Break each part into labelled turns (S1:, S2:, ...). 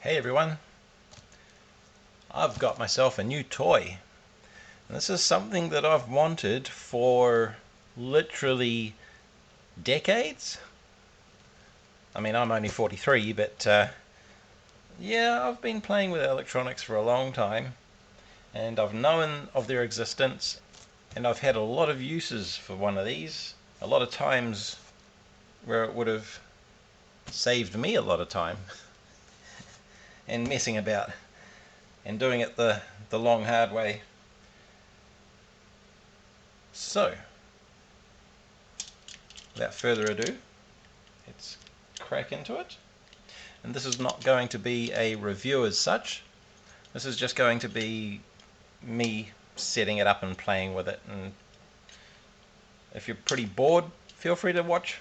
S1: Hey everyone, I've got myself a new toy. And this is something that I've wanted for literally decades. I mean, I'm only 43, but yeah, I've been playing with electronics for a long time, and I've known of their existence, and I've had a lot of uses for one of these. A lot of times where it would have saved me a lot of time and messing about and doing it the long hard way. So, without further ado, let's crack into it. And this is not going to be a review as such. This is just going to be me setting it up and playing with it. And if you're pretty bored, feel free to watch.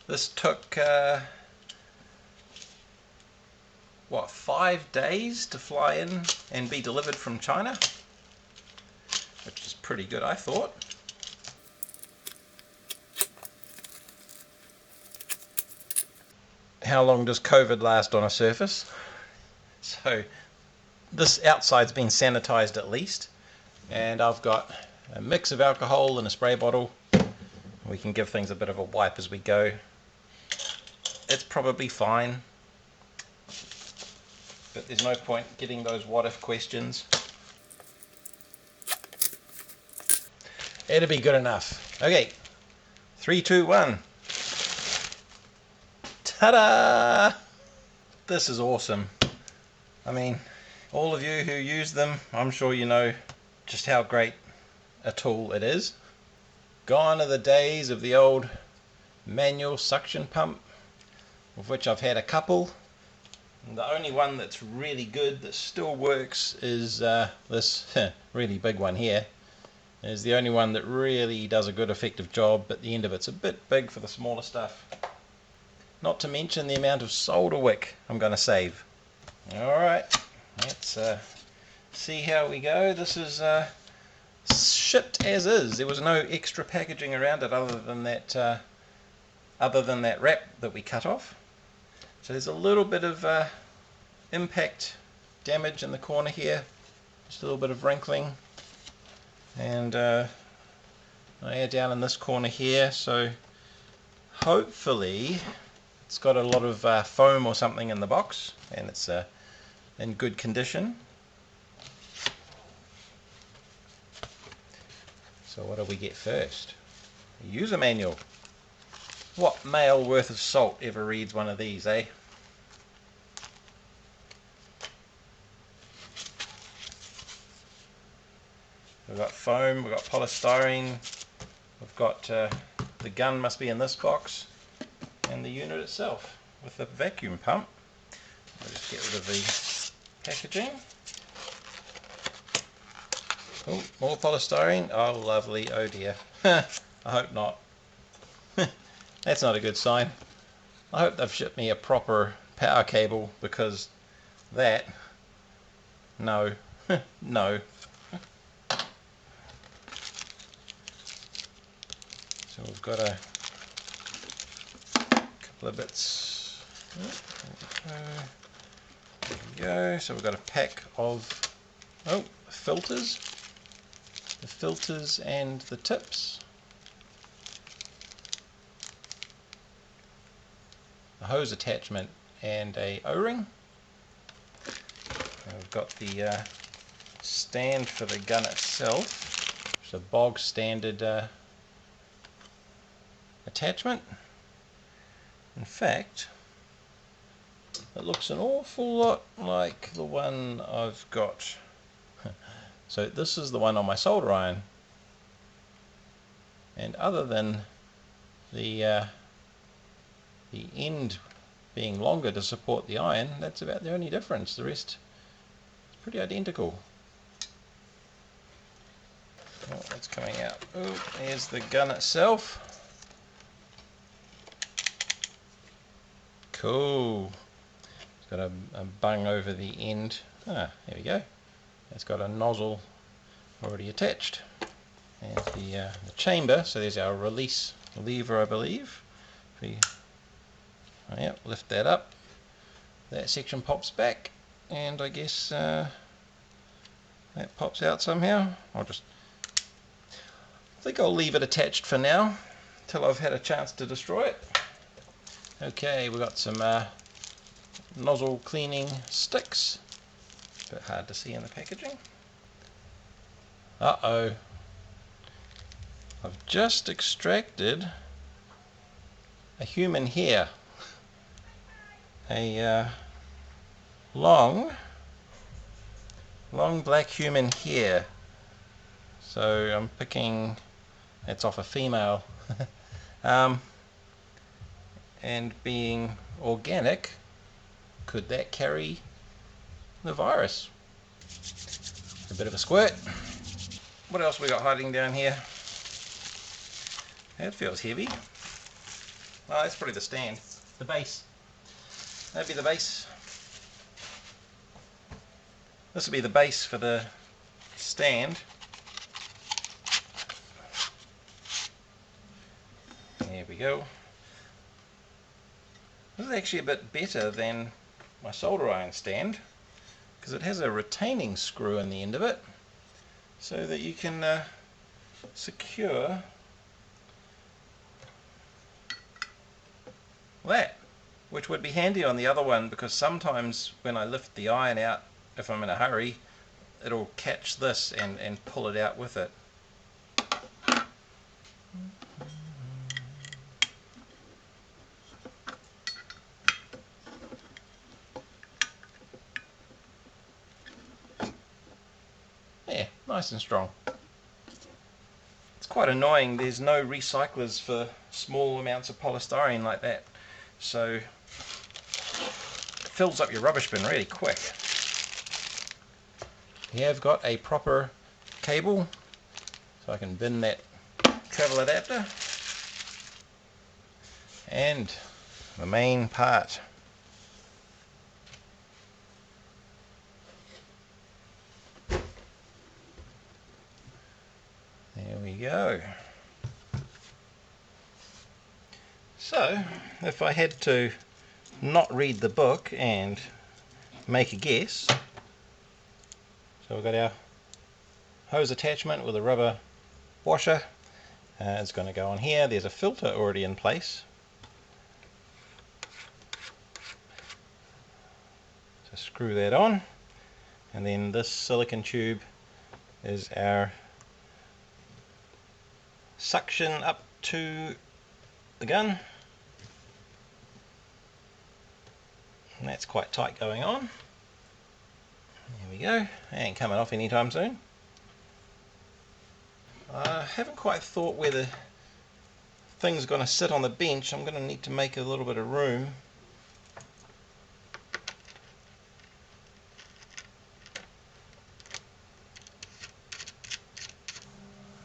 S1: This took 5 days to fly in and be delivered from China, which is pretty good, I thought. How long does COVID last on a surface? So this outside's been sanitized at least, and I've got a mix of alcohol in a spray bottle. We can give things a bit of a wipe as we go. It's probably fine, but there's no point getting those what if questions. It'll be good enough. Okay, 3, 2, 1. Ta-da! This is awesome. I mean, all of you who use them, I'm sure you know just how great a tool it is. Gone are the days of the old manual suction pump, of which I've had a couple. And the only one that's really good that still works is this really big one here. Is the only one that really does a good effective job, but the end of it's a bit big for the smaller stuff. Not to mention the amount of solder wick I'm going to save. Alright, let's see how we go. This is shipped as is. There was no extra packaging around it other than that wrap that we cut off. So there's a little bit of impact damage in the corner here, just a little bit of wrinkling, and down in this corner here. So hopefully it's got a lot of foam or something in the box, and it's in good condition. So what do we get first? A user manual. What male worth of salt ever reads one of these, eh? We've got foam, we've got polystyrene, we've got the gun must be in this box, and the unit itself with the vacuum pump. I'll just get rid of the packaging. Oh, more polystyrene. Oh, lovely. Oh dear. I hope not. That's not a good sign. I hope they've shipped me a proper power cable, because that, no, no. So we've got a couple of bits. There we go. So we've got a pack of filters. The filters and the tips. A hose attachment and a O-ring. We've got the stand for the gun itself. It's a bog standard attachment. In fact, it looks an awful lot like the one I've got. So this is the one on my solder iron, and other than the end being longer to support the iron, that's about the only difference. The rest is pretty identical. Oh, that's coming out. Oh, there's the gun itself. Cool. It's got a bung over the end. Ah, there we go. It's got a nozzle already attached. And the chamber, so there's our release lever, I believe. Yep, lift that up. That section pops back, and I guess that pops out somehow. I think I'll leave it attached for now till I've had a chance to destroy it. Okay, we've got some nozzle cleaning sticks. A bit hard to see in the packaging. Uh-oh. I've just extracted a human hair. A long black human hair. So I'm picking, it's off a female. And being organic, could that carry the virus? A bit of a squirt. What else we got hiding down here? That feels heavy. Oh, that's probably the stand. The base. That'd be the base. This will be the base for the stand. There we go. This is actually a bit better than my solder iron stand because it has a retaining screw in the end of it so that you can secure that, which would be handy on the other one because sometimes when I lift the iron out, if I'm in a hurry, it'll catch this and pull it out with it. Yeah, nice and strong. It's quite annoying, there's no recyclers for small amounts of polystyrene like that, so it fills up your rubbish bin really quick. Here I've got a proper cable so I can bin that travel adapter, and the main part. There we go. So if I had to not read the book and make a guess, so we've got our hose attachment with a rubber washer. It's going to go on here. There's a filter already in place. So screw that on, and then this silicone tube is our suction up to the gun, and that's quite tight going on. There we go, ain't coming off anytime soon. I haven't quite thought where the thing's going to sit on the bench. I'm going to need to make a little bit of room.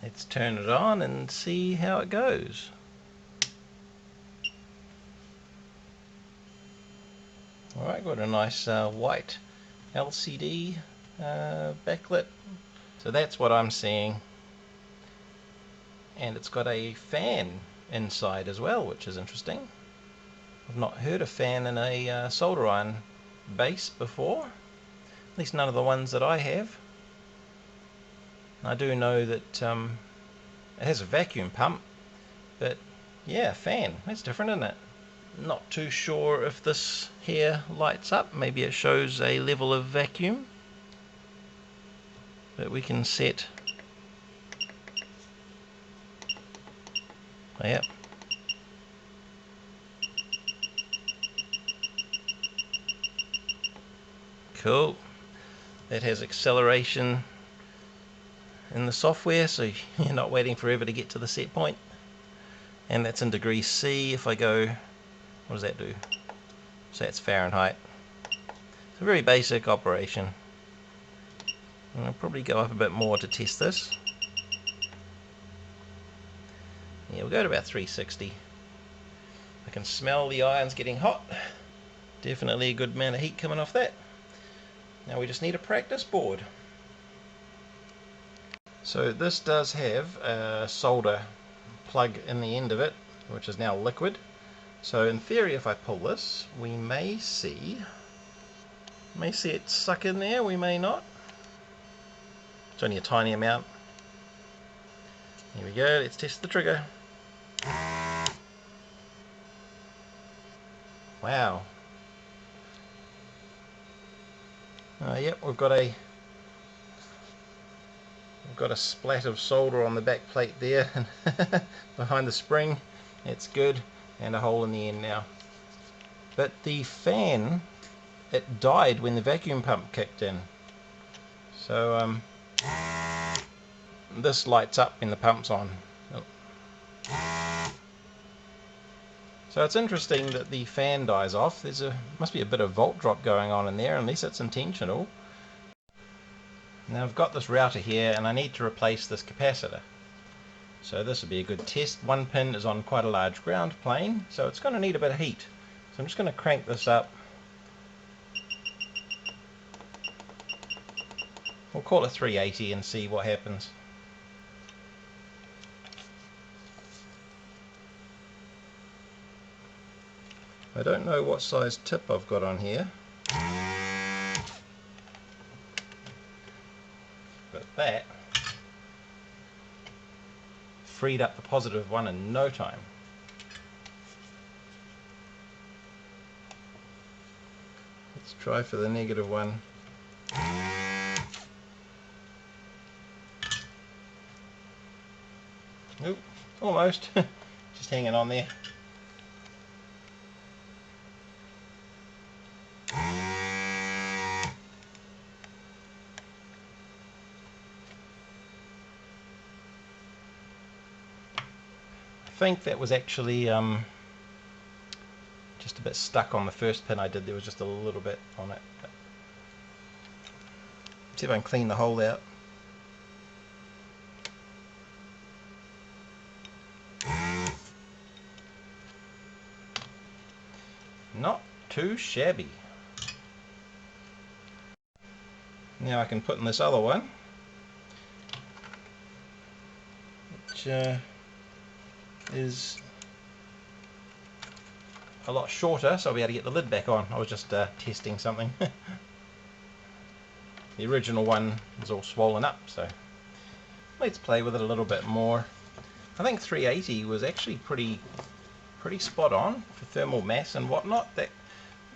S1: Let's turn it on and see how it goes. Alright, got a nice white LCD backlit. So that's what I'm seeing. And it's got a fan inside as well, which is interesting. I've not heard a fan in a solder iron base before. At least none of the ones that I have. I do know that it has a vacuum pump, but yeah, fan. That's different, isn't it? Not too sure if this here lights up. Maybe it shows a level of vacuum, but we can set. Oh, yep. Cool. That has acceleration in the software, so you're not waiting forever to get to the set point. And that's in degrees C. If I go, what does that do? So that's Fahrenheit. It's a very basic operation. And I'll probably go up a bit more to test this. Yeah, we'll go to about 360. I can smell the irons getting hot. Definitely a good amount of heat coming off that. Now we just need a practice board. So this does have a solder plug in the end of it, which is now liquid. So in theory, if I pull this, we may see it suck in there, we may not. It's only a tiny amount. Here we go, let's test the trigger. Wow. Yep, we've got a splat of solder on the back plate there behind the spring. It's good, and a hole in the end now. But the fan, it died when the vacuum pump kicked in. So this lights up when the pump's on. So it's interesting that the fan dies off. Must be a bit of volt drop going on in there, unless it's intentional. Now I've got this router here and I need to replace this capacitor. So this will be a good test. One pin is on quite a large ground plane, so it's going to need a bit of heat. So I'm just going to crank this up. We'll call it 380 and see what happens. I don't know what size tip I've got on here, but that freed up the positive one in no time. Let's try for the negative one. Nope, almost. Just hanging on there. I think that was actually just a bit stuck on the first pin I did. There was just a little bit on it. See if I can clean the hole out. Not too shabby. Now I can put in this other one, which is a lot shorter, so I'll be able to get the lid back on. I was just testing something. The original one is all swollen up, so let's play with it a little bit more. I think 380 was actually pretty spot on for thermal mass and whatnot. That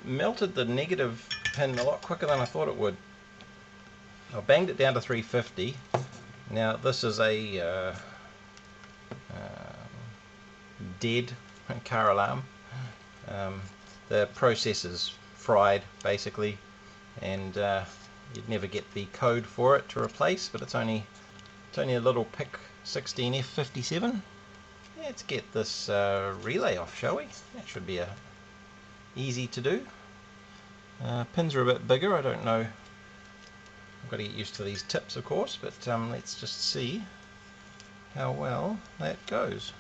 S1: melted the negative pin a lot quicker than I thought it would. I banged it down to 350. Now this is a dead car alarm. The processor's fried basically, and you'd never get the code for it to replace, but it's only a little PIC 16F57. Let's get this relay off, shall we? That should be easy to do. Pins are a bit bigger, I don't know. I've got to get used to these tips, of course, but let's just see how well that goes.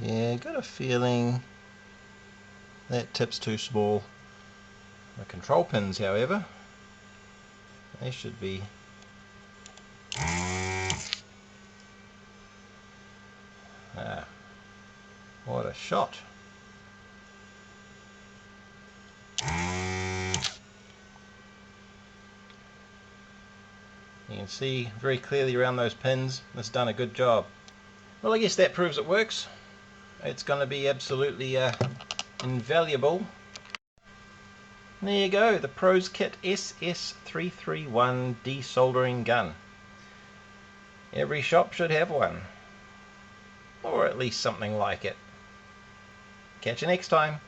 S1: Yeah, got a feeling that tip's too small. The control pins, however, they should be what a shot. You can see very clearly around those pins. It's done a good job. Well, I guess that proves it works. It's going to be absolutely invaluable. There you go, the ProsKit SS-331 desoldering gun. Every shop should have one, or at least something like it. Catch you next time.